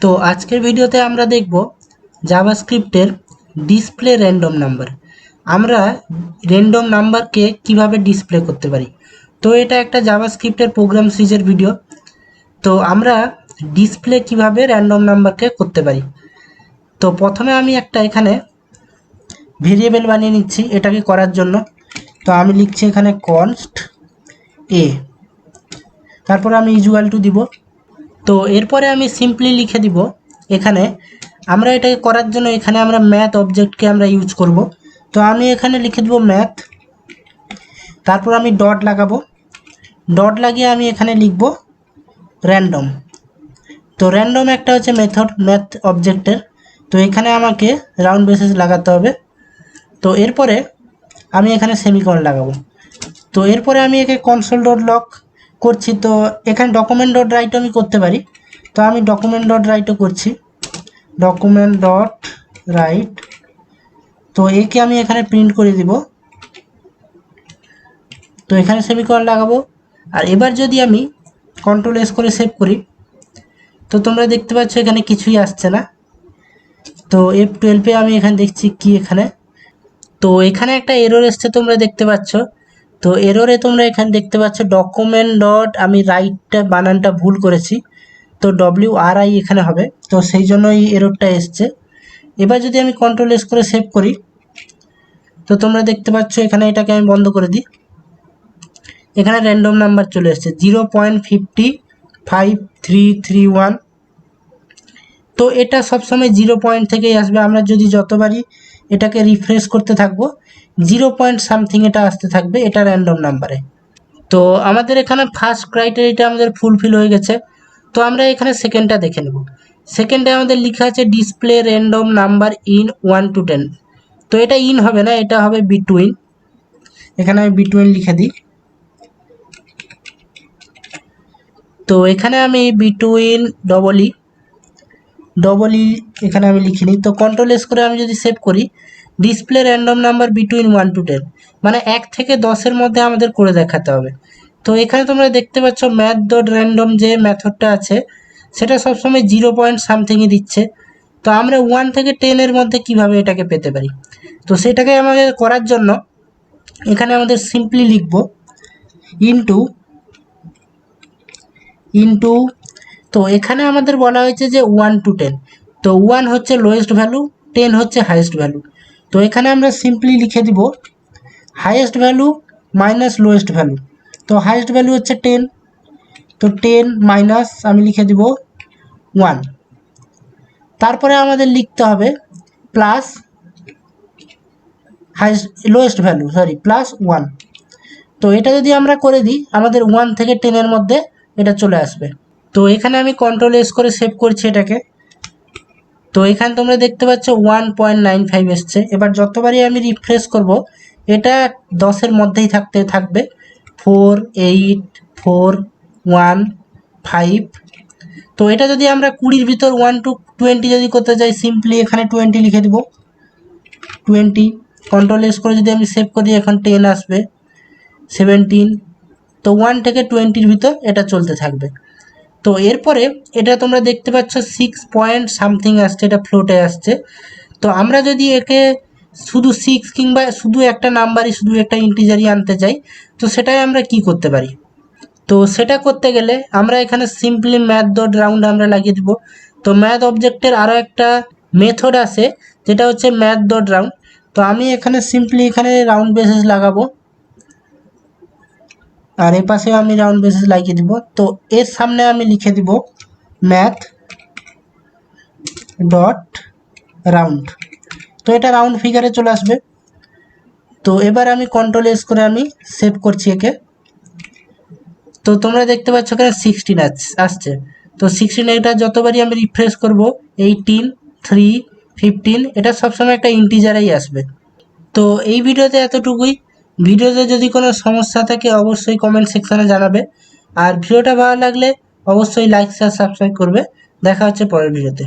তো আজকের ভিডিওতে আমরা দেখব জাভাস্ক্রিপ্টের ডিসপ্লে র্যান্ডম নাম্বার। আমরা র্যান্ডম নাম্বারকে কিভাবে ডিসপ্লে করতে পারি। তো এটা একটা জাভাস্ক্রিপ্টের প্রোগ্রাম সিরিজের ভিডিও। তো আমরা ডিসপ্লে কিভাবে র্যান্ডম নাম্বারকে করতে পারি। তো প্রথমে আমি একটা এখানে ভেরিয়েবল বানিয়ে নিচ্ছি এটাকে করার জন্য। তো আমি লিখছি এখানে const a, তারপর আমি ইকুয়াল টু দিব। তো এরপরে আমি সিম্পলি লিখে দিব এখানে আমরা এটাকে করার জন্য এখানে আমরা ম্যাথ অবজেক্টকে আমরা ইউজ করব। তো আমি এখানে লিখে দেব ম্যাথ, তারপর আমি ডট লাগাবো, ডট লাগিয়ে আমি এখানে লিখব র্যান্ডম। তো র্যান্ডম একটা হচ্ছে মেথড ম্যাথ অবজেক্টের। তো এখানে আমাকে রাউন্ড বেসিস লাগাতে হবে। তো এরপরে আমি এখানে সেমিকোলন লাগাবো। তো এরপরে আমি একে console.log করছি। তো এখানে ডকুমেন্ট ডট রাইটও আমি করতে পারি। তো আমি ডকুমেন্ট ডট রাইটও করছি, ডকুমেন্ট ডট রাইট। তো একে আমি এখানে প্রিন্ট করে দিব। তো এখানে সেমিকোলন লাগাবো। আর এবার যদি আমি কন্ট্রোল এস করে সেভ করি, তো তোমরা দেখতে পাচ্ছ এখানে কিছুই আসছে না। তো F12 আমি এখানে দেখছি কি এখানে, তো এখানে একটা এরর এসছে তোমরা দেখতে পাচ্ছ। তো এররে তোমরা এখানে দেখতে পাচ্ছ ডকুমেন্ট ডট আমি রাইটটা বানানটা ভুল করেছি, তো WRI এখানে হবে, তো সেই জন্য এই এররটা এসছে। এবার যদি আমি কন্ট্রোল এস করে সেভ করি, তো তোমরা দেখতে পাচ্ছ এখানে এটাকে আমি বন্ধ করে দিই। এখানে র্যান্ডম নাম্বার চলে এসছে 0.55331। তো এটা সবসময় 0 পয়েন্ট থেকেই আসবে। আমরা যদি যতবারই এটাকে রিফ্রেশ করতে থাকবো 0 পয়েন্ট সামথিং এটা আসতে থাকবে, এটা র্যান্ডম নাম্বারে। তো আমাদের এখানে ফার্স্ট ক্রাইটেরিয়াটা আমাদের ফুলফিল হয়ে গেছে। তো আমরা এখানে সেকেন্ডটা দেখে নেব। সেকেন্ডে আমাদের লেখা আছে display random number in 1 to 10। তো এটা ইন হবে না, এটা হবে বিটুইন। এখানে আমি বিটুইন লিখে দিই। তো এখানে আমি বিটুইন ডবল ই এখানে আমি লিখে নিই। তো কন্ট্রোল এস করে আমি যদি সেভ করি, display random number between 1 to 10, মানে 1 থেকে 10-এর মধ্যে আমাদের করে দেখাতে হবে। তো এখানে তোমরা দেখতে পাচ্ছ Math.random যে মেথডটা আছে সেটা সবসময় 0 পয়েন্ট সামথিংই দিচ্ছে। তো আমরা 1 থেকে 10-এর মধ্যে কিভাবে এটাকে পেতে পারি, তো সেটাকে আমাদের করার জন্য এখানে আমাদের সিম্পলি লিখব ইনটু। তো এখানে আমাদের বলা হয়েছে যে 1 to 10। তো 1 হচ্ছে লোয়েস্ট ভ্যালু, 10 হচ্ছে হাইয়েস্ট ভ্যালু। তো এখানে আমরা সিম্পলি লিখে দিব highest value minus lowest value. তো হাইয়েস্ট ভ্যালু হচ্ছে 10, তো 10 মাইনাস আমি লিখে দিব 1। তারপরে আমাদের লিখতে হবে প্লাস লোয়েস্ট ভ্যালু প্লাস 1। তো এটা যদি আমরা করে দিই আমাদের 1 থেকে 10-এর মধ্যে এটা চলে আসবে। তো এখানে আমি কন্ট্রোল এস করে সেভ করছি এটাকে। তো এখানে তোমরা দেখতে পাচ্ছ 1.95 এসছে। এবার যতবারই আমি রিফ্রেশ করব এটা 10-এর মধ্যেই থাকবে 4 8 4 1 5। তো এটা যদি আমরা 20-এর ভিতর 1 to 20 যদি করতে চাই, সিম্পলি এখানে 20 লিখে দিব 20। কন্ট্রোল এস করে যদি আমি সেভ করি এখন 10 আসবে 17। তো 1 থেকে 20-এর ভিতর এটা চলতে থাকবে। তো এরপরে এটা তোমরা দেখতে পাচ্ছ 6 পয়েন্ট সামথিং আসছে, এটা ফ্লোটে আসছে। তো আমরা যদি একে শুধু 6 কিংবা শুধু একটা নাম্বারই শুধু একটা ইন্টিজারই আনতে চাই, তো সেটাই আমরা কি করতে পারি। তো সেটা করতে গেলে আমরা এখানে সিম্পলি Math.round আমরা লাগিয়ে দিব। তো ম্যাথ অবজেক্টের আরও একটা মেথড আছে যেটা হচ্ছে Math.round। তো আমি এখানে সিম্পলি এখানে রাউন্ড বেসিস লাগাবো, আর এর পাশে আমি রাউন্ড বেসিস লাগিয়ে দিব। তো এর সামনে আমি লিখে দিব Math.round। তো এটা রাউন্ড ফিগারে চলে আসবে। তো এবার আমি কন্ট্রোল এস করে আমি সেভ করছি একে। তো তোমরা দেখতে পাচ্ছ এখানে 16 আসছে। তো 16 এটা যতবারই আমি রিফ্রেশ করব 18 3 15 এটা সবসময় একটা ইন্টিজারেই আসবে। তো এই ভিডিওতে এতটুকুই। ভিডিওতে যদি কোনো সমস্যা থাকে অবশ্যই কমেন্ট সেকশনে জানাবে। আর ভিডিওটা ভালো লাগলে অবশ্যই লাইক শেয়ার সাবস্ক্রাইব করবে। দেখা হচ্ছে পরের ভিডিওতে।